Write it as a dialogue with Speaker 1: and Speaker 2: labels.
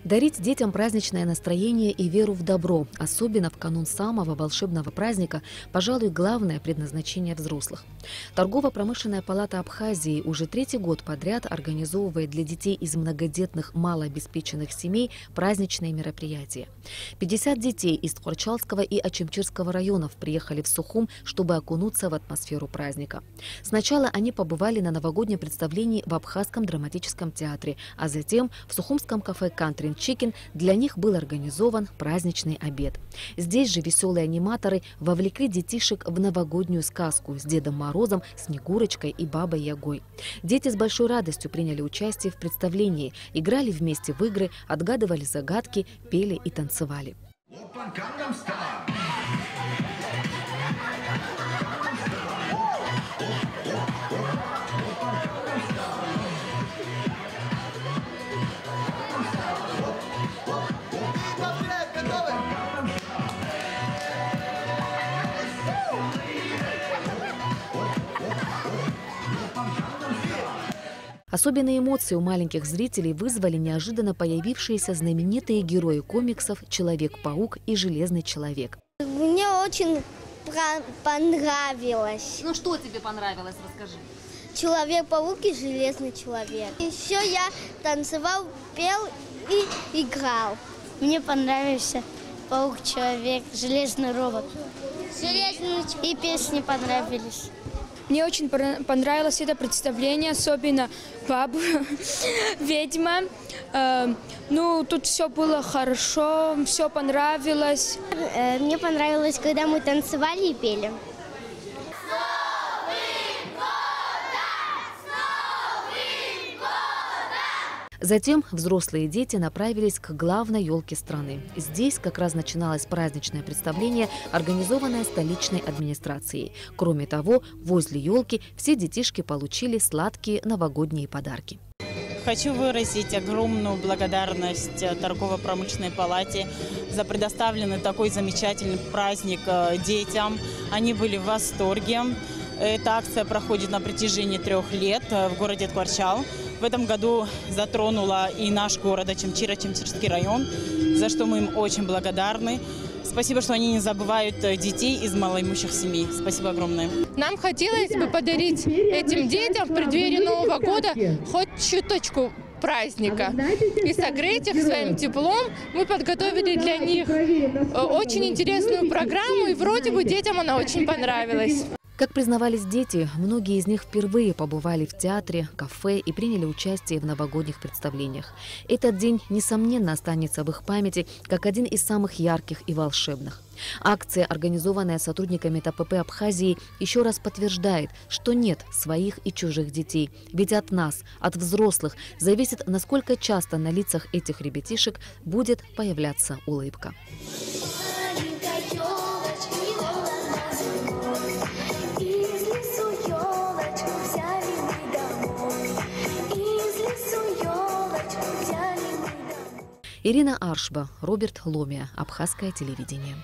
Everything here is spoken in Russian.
Speaker 1: Дарить детям праздничное настроение и веру в добро, особенно в канун самого волшебного праздника, пожалуй, главное предназначение взрослых. Торгово-промышленная палата Абхазии уже третий год подряд организовывает для детей из многодетных малообеспеченных семей праздничные мероприятия. 50 детей из Тхорчалского и Ачимчирского районов приехали в Сухум, чтобы окунуться в атмосферу праздника. Сначала они побывали на новогоднем представлении в Абхазском драматическом театре, а затем в сухумском кафе «Кантрин Чикен» для них был организован праздничный обед. Здесь же веселые аниматоры вовлекли детишек в новогоднюю сказку с Дедом Морозом, Снегурочкой и Бабой Ягой. Дети с большой радостью приняли участие в представлении, играли вместе в игры, отгадывали загадки, пели и танцевали. Особенные эмоции у маленьких зрителей вызвали неожиданно появившиеся знаменитые герои комиксов «Человек-паук» и «Железный человек».
Speaker 2: Мне очень понравилось.
Speaker 3: Ну что тебе понравилось, расскажи.
Speaker 2: Человек-паук и Железный человек. Еще я танцевал, пел и играл.
Speaker 4: Мне понравился Паук-человек, Железный робот. И песни понравились.
Speaker 5: Мне очень понравилось это представление, особенно баба, ведьма. Ну, тут все было хорошо, все понравилось.
Speaker 2: Мне понравилось, когда мы танцевали и пели.
Speaker 1: Затем взрослые дети направились к главной елке страны. Здесь как раз начиналось праздничное представление, организованное столичной администрацией. Кроме того, возле елки все детишки получили сладкие новогодние подарки.
Speaker 6: Хочу выразить огромную благодарность торгово-промышленной палате за предоставленный такой замечательный праздник детям. Они были в восторге. Эта акция проходит на протяжении 3 лет в городе Тхорчал. В этом году затронула и наш город Ачимчир, Ачимчирский район, за что мы им очень благодарны. Спасибо, что они не забывают детей из малоимущих семей. Спасибо огромное.
Speaker 7: Нам хотелось бы подарить этим детям в преддверии Нового года хоть чуточку праздника. И согреть их своим теплом. Мы подготовили для них очень интересную программу, и вроде бы детям она очень понравилась.
Speaker 1: Как признавались дети, многие из них впервые побывали в театре, кафе и приняли участие в новогодних представлениях. Этот день, несомненно, останется в их памяти как один из самых ярких и волшебных. Акция, организованная сотрудниками ТПП Абхазии, еще раз подтверждает, что нет своих и чужих детей. Ведь от нас, от взрослых, зависит, насколько часто на лицах этих ребятишек будет появляться улыбка. Ирина Аршба, Роберт Ломия, Абхазское телевидение.